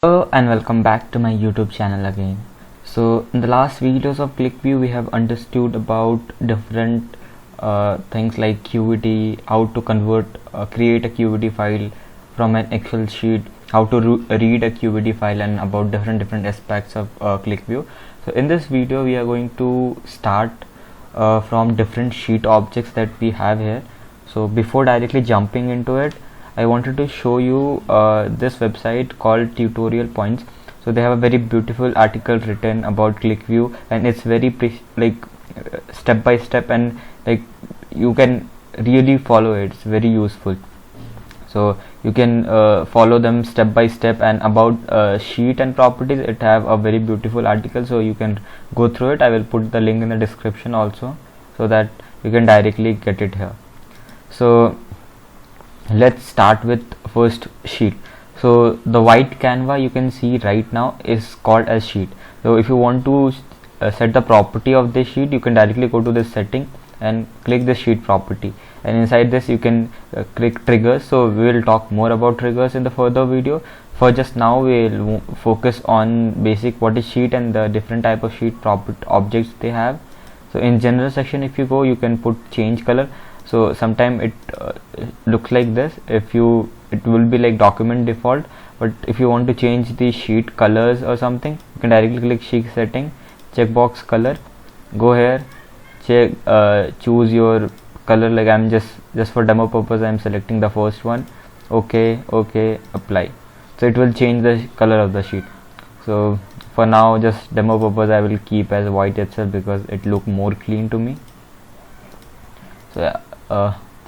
Hello and welcome back to my YouTube channel again. So in the last videos of QlikView we have understood about different things like QVT, how to create a QVT file from an Excel sheet, how to read a QVT file, and about different aspects of QlikView. So in this video we are going to start from different sheet objects that we have here. So before directly jumping into it, I wanted to show you this website called Tutorial Points. So they have a very beautiful article written about QlikView, and it's very step by step, and like you can really follow it. It's very useful. So you can follow them step by step. And about sheet and properties, it have a very beautiful article, so you can go through it. I will put the link in the description also, so that you can directly get it here. So let's start with first sheet. So the white canva you can see right now is called as sheet. So if you want to set the property of this sheet, you can directly go to this setting and click the sheet property, and inside this you can click triggers. So we will talk more about triggers in the further video. For just now we will focus on basic what is sheet and the different type of sheet objects they have. So in general section, if you go, you can put change color. So sometime it looks like this. It will be like document default, but if you want to change the sheet colors or something, you can directly click sheet setting, checkbox color, go here, choose your color. Like I'm just for demo purpose I'm selecting the first one. Okay, apply. So it will change the color of the sheet. So for now, just demo purpose, I will keep as white itself because it look more clean to me. So yeah.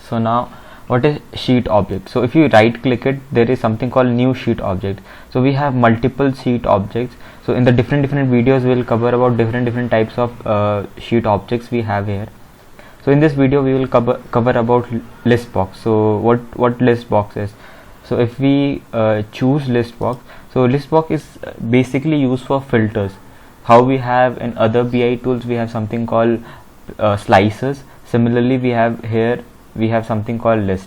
So now what is sheet object? So if you right click it, there is something called new sheet object. So we have multiple sheet objects. So in the different videos we will cover about different types of sheet objects we have here. So in this video we will cover about list box. So what list box is? So if we choose list box, so list box is basically used for filters. How we have in other BI tools, we have something called slices. Similarly, we have something called list.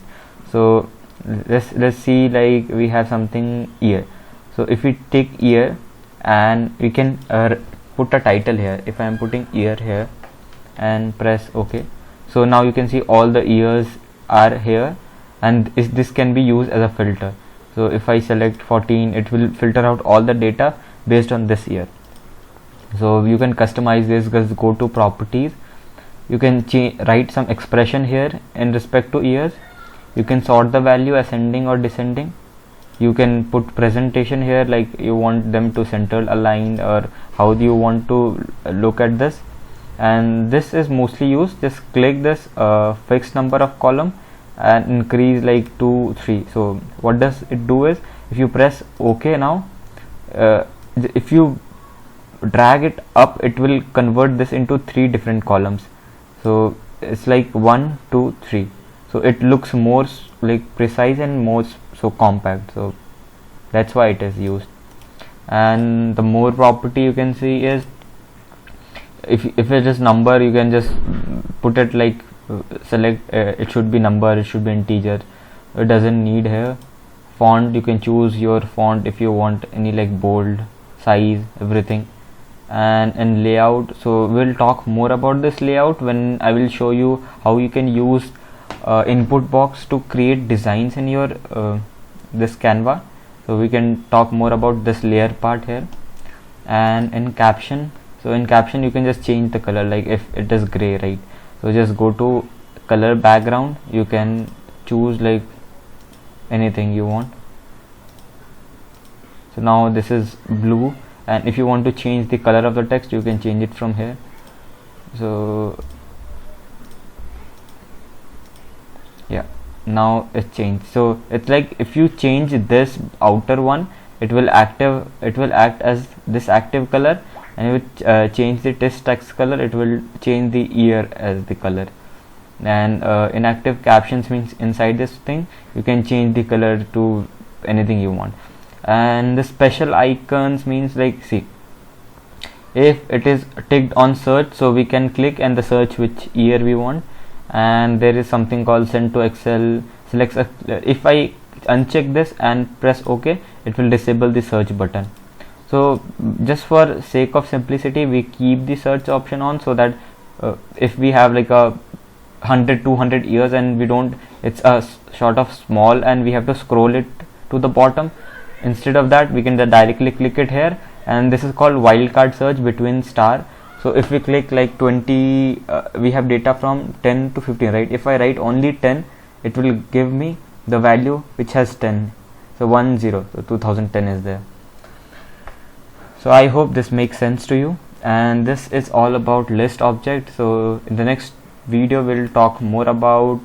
So let's see, like we have something year. So if we take year, and we can put a title here. If I am putting year here and press OK, so now you can see all the years are here, and this can be used as a filter. So if I select 14, it will filter out all the data based on this year. So you can customize this. Just go to properties. You can write some expression here in respect to years. You can sort the value ascending or descending. You can put presentation here, like you want them to center aligned, or how do you want to look at this. And this is mostly used, just click this fixed number of column and increase like 2, 3. So what does it do is, if you press OK now, if you drag it up, it will convert this into 3 different columns. So it's like 1, 2, 3. So it looks more like precise and more so compact. So that's why it is used. And the more property you can see is, if it is number, you can just put it like select it should be number, it should be integer. It doesn't need here. Font, you can choose your font if you want any, like bold, size, everything. And in layout, so we'll talk more about this layout when I will show you how you can use input box to create designs in your this Canva. So we can talk more about this layer part here. And in caption, so in caption you can just change the color, like if it is gray, right? So just go to color background, you can choose like anything you want. So now this is blue, and if you want to change the color of the text, you can change it from here. So yeah, now it's changed. So it's like if you change this outer one, it will act as this active color, and if you change the text color, it will change the year as the color. And inactive captions means inside this thing you can change the color to anything you want. And the special icons means, like, see, if it is ticked on search, so we can click and the search which year we want. And there is something called send to Excel, select if I uncheck this and press OK, it will disable the search button. So just for sake of simplicity, we keep the search option on, so that if we have like a 100-200 years and we don't, it's a sort of small and we have to scroll it to the bottom, instead of that we can directly click it here, and this is called wildcard search between star. So if we click like 20, we have data from 10 to 15, right? If I write only 10, it will give me the value which has 10, so 10, so 2010 is there. So I hope this makes sense to you, and this is all about list object. So in the next video we'll talk more about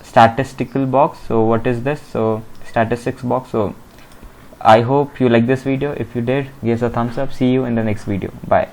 statistical box. So what is this? So statistics box. So I hope you like this video. If you did, give us a thumbs up. See you in the next video. Bye.